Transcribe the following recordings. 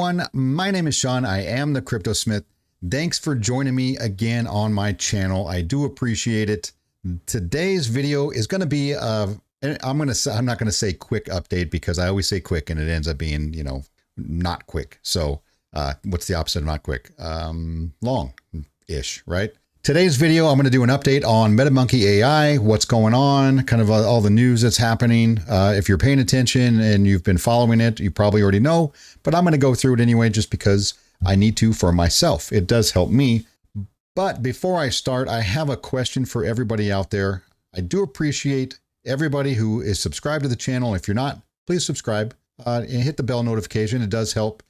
everyone. My name is Sean. I am the Crypto Smith. Thanks for joining me again on my channel. I do appreciate it. Today's video is going to be I'm not going to say quick update because I always say quick and it ends up being, not quick. So what's the opposite of not quick? Long-ish, right? Today's video, I'm going to do an update on MetaMonkey AI, what's going on, kind of all the news that's happening. If you're paying attention and you've been following it, you probably already know, but I'm going to go through it anyway, just because I need to for myself. It does help me. But before I start, I have a question for everybody out there. I do appreciate everybody who is subscribed to the channel. If you're not, please subscribe and hit the bell notification. It does help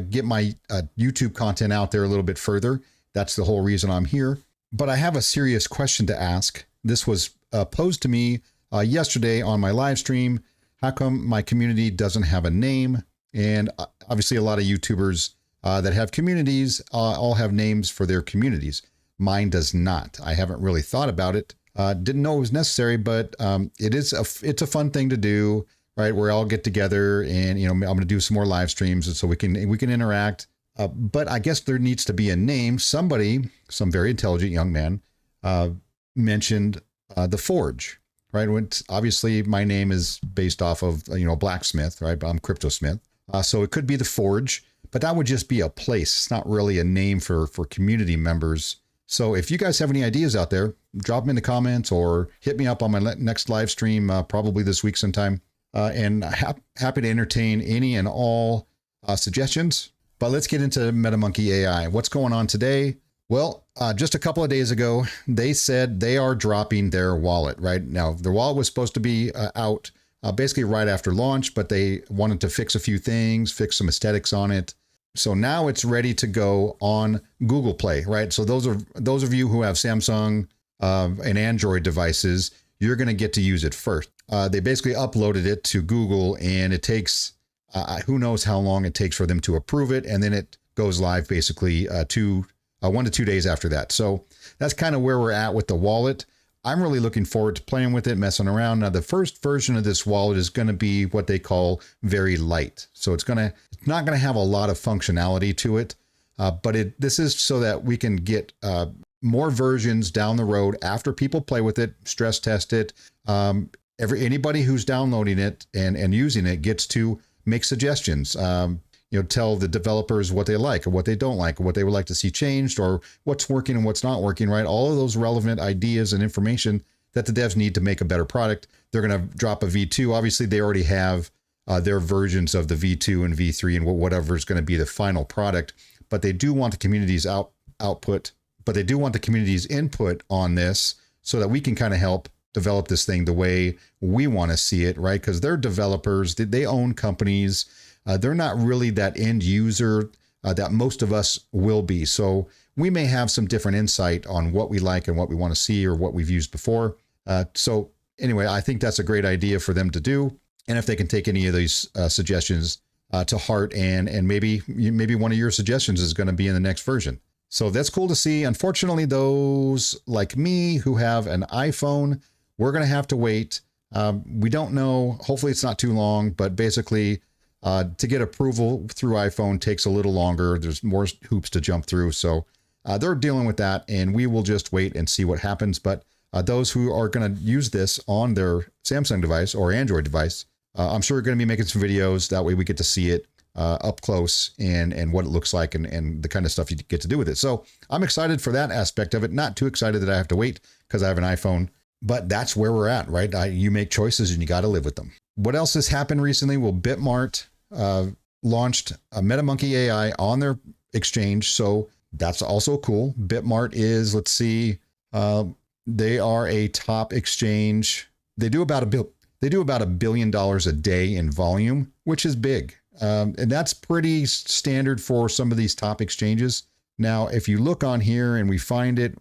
get my YouTube content out there a little bit further. That's the whole reason I'm here. But I have a serious question to ask. This was posed to me yesterday on my live stream. How come my community doesn't have a name? And obviously a lot of YouTubers that have communities all have names for their communities. Mine does not. I haven't really thought about it. Didn't know it was necessary, but it's a fun thing to do, right? Where I'll get together and I'm going to do some more live streams, and so we can interact. But I guess there needs to be a name. Some very intelligent young man mentioned the Forge, right? Obviously my name is based off of, blacksmith, right? But I'm Crypto Smith. So it could be the Forge, but that would just be a place. It's not really a name for community members. So if you guys have any ideas out there, drop them in the comments or hit me up on my next live stream, probably this week sometime. And happy to entertain any and all suggestions. But let's get into MetaMonkey AI. What's going on today? Well, just a couple of days ago, they said they are dropping their wallet, right? Now, their wallet was supposed to be out basically right after launch, but they wanted to fix a few things, fix some aesthetics on it. So now it's ready to go on Google Play, right? So those of you who have Samsung and Android devices, you're going to get to use it first. They basically uploaded it to Google, and it takes who knows how long it takes for them to approve it. And then it goes live basically 1 to 2 days after that. So that's kind of where we're at with the wallet. I'm really looking forward to playing with it, messing around. Now, the first version of this wallet is going to be what they call very light. So it's not going to have a lot of functionality to it, but this is so that we can get more versions down the road after people play with it, stress test it. Anybody who's downloading it and using it gets to make suggestions, tell the developers what they like or what they don't like, or what they would like to see changed, or what's working and what's not working, right? All of those relevant ideas and information that the devs need to make a better product. They're going to drop a V2. Obviously, they already have their versions of the V2 and V3 and whatever is going to be the final product, but they do want the community's output, but they do want the community's input on this so that we can kind of help develop this thing the way we want to see it, right? Because they're developers, they own companies. They're not really that end user that most of us will be. So we may have some different insight on what we like and what we want to see or what we've used before. So anyway, I think that's a great idea for them to do. And if they can take any of these suggestions to heart, and maybe one of your suggestions is going to be in the next version. So that's cool to see. Unfortunately, those like me who have an iPhone, we're going to have to wait. We don't know. Hopefully it's not too long, but basically to get approval through iPhone takes a little longer. There's more hoops to jump through. So they're dealing with that, and we will just wait and see what happens. But those who are going to use this on their Samsung device or Android device, I'm sure we're going to be making some videos. That way we get to see it up close and what it looks like and the kind of stuff you get to do with it. So I'm excited for that aspect of it. Not too excited that I have to wait because I have an iPhone. But that's where we're at, right? You make choices and you got to live with them. What else has happened recently? Well, Bitmart launched a MetaMonkey AI on their exchange. So that's also cool. Bitmart is, let's see, they are a top exchange. They do about $1 billion a day in volume, which is big. And that's pretty standard for some of these top exchanges. Now, if you look on here and we find it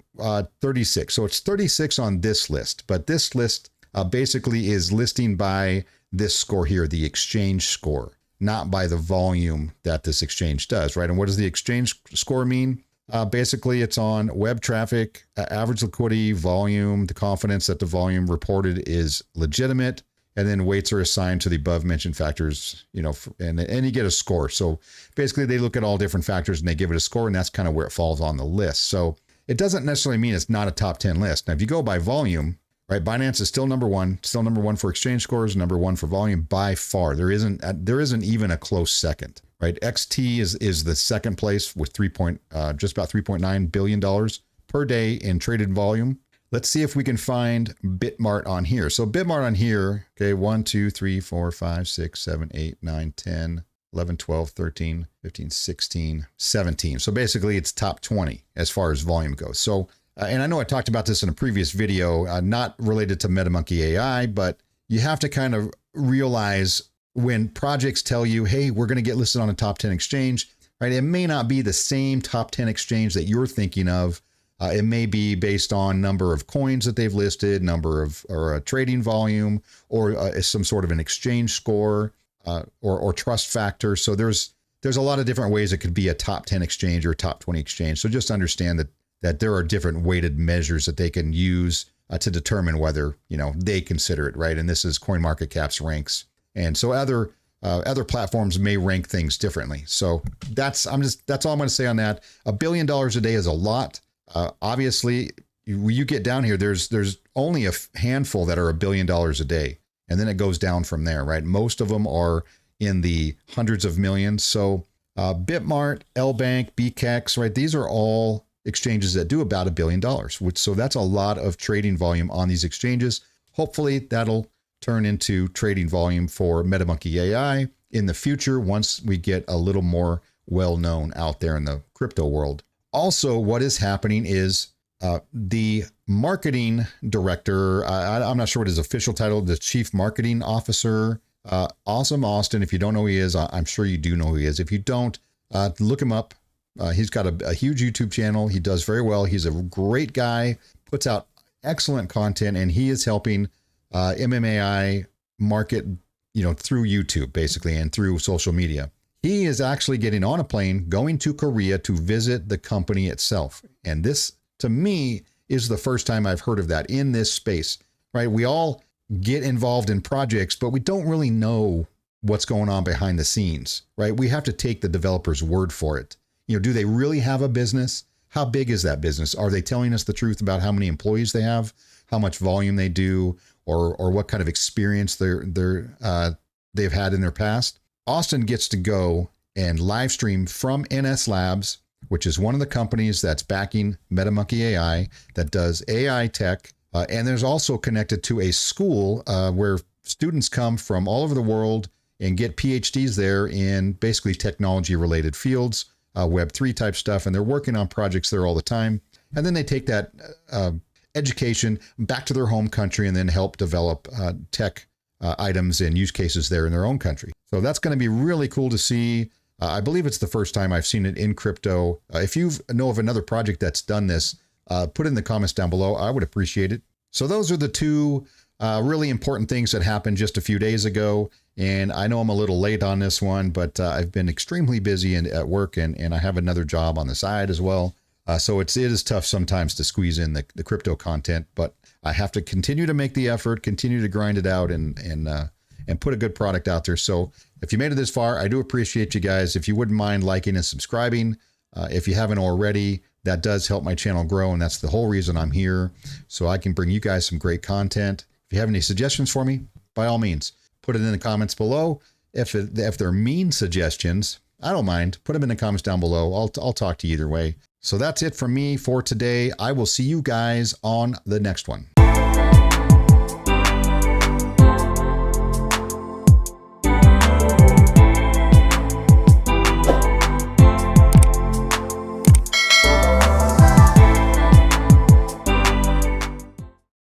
36, so it's 36 on this list, but this list basically is listing by this score here, the exchange score, not by the volume that this exchange does, right? And what does the exchange score mean? Basically, it's on web traffic, average liquidity, volume, the confidence that the volume reported is legitimate, and then weights are assigned to the above mentioned factors, and you get a score. So basically they look at all different factors and they give it a score, and that's kind of where it falls on the list. So it doesn't necessarily mean it's not a top 10 list. Now, if you go by volume, right, Binance is still number one for exchange scores, number one for volume by far. There isn't even a close second, right? XT is the second place with just about $3.9 billion per day in traded volume. Let's see if we can find Bitmart on here. So Bitmart on here, okay, 1, 2, 3, 4, 5, 6, 7, 8, 9, 10, 11, 12, 13, 15, 16, 17. So basically it's top 20 as far as volume goes. So, and I know I talked about this in a previous video, not related to MetaMonkey AI, but you have to kind of realize when projects tell you, hey, we're going to get listed on a top 10 exchange, right? It may not be the same top 10 exchange that you're thinking of. It may be based on number of coins that they've listed, or a trading volume, or some sort of an exchange score, or trust factor. So there's a lot of different ways it could be a top 10 exchange or a top 20 exchange. So just understand that there are different weighted measures that they can use to determine whether they consider it, right. And this is CoinMarketCap's ranks, and so other platforms may rank things differently. So that's all I'm going to say on that. $1 billion a day is a lot. Obviously, when you get down here, there's only a handful that are $1 billion a day, and then it goes down from there, right? Most of them are in the hundreds of millions. So Bitmart, LBank, BKEX, right? These are all exchanges that do about $1 billion, so that's a lot of trading volume on these exchanges. Hopefully, that'll turn into trading volume for MetaMonkey AI in the future once we get a little more well-known out there in the crypto world. Also, what is happening is the marketing director, I'm not sure what his official title, the chief marketing officer, Awesome Austin. If you don't know who he is, I'm sure you do know who he is. If you don't, look him up. He's got a huge YouTube channel. He does very well. He's a great guy, puts out excellent content, and he is helping MMAI market, through YouTube basically and through social media. He is actually getting on a plane, going to Korea to visit the company itself. And this, to me, is the first time I've heard of that in this space, right? We all get involved in projects, but we don't really know what's going on behind the scenes, right? We have to take the developer's word for it. Do they really have a business? How big is that business? Are they telling us the truth about how many employees they have, how much volume they do, or what kind of experience they've had in their past? Austin gets to go and live stream from NS Labs, which is one of the companies that's backing MetaMonkey AI that does AI tech. And there's also connected to a school where students come from all over the world and get PhDs there in basically technology related fields, Web3 type stuff. And they're working on projects there all the time. And then they take that education back to their home country and then help develop tech items and use cases there in their own country. So that's going to be really cool to see. I believe it's the first time I've seen it in crypto. If you know of another project that's done this, put it in the comments down below. I would appreciate it. So those are the two really important things that happened just a few days ago. And I know I'm a little late on this one, but I've been extremely busy at work and I have another job on the side as well. So it is tough sometimes to squeeze in the crypto content, but I have to continue to make the effort, continue to grind it out and put a good product out there. So if you made it this far, I do appreciate you guys. If you wouldn't mind liking and subscribing, if you haven't already, that does help my channel grow. And that's the whole reason I'm here. So I can bring you guys some great content. If you have any suggestions for me, by all means, put it in the comments below. If they're mean suggestions, I don't mind. Put them in the comments down below. I'll talk to you either way. So that's it from me for today. I will see you guys on the next one.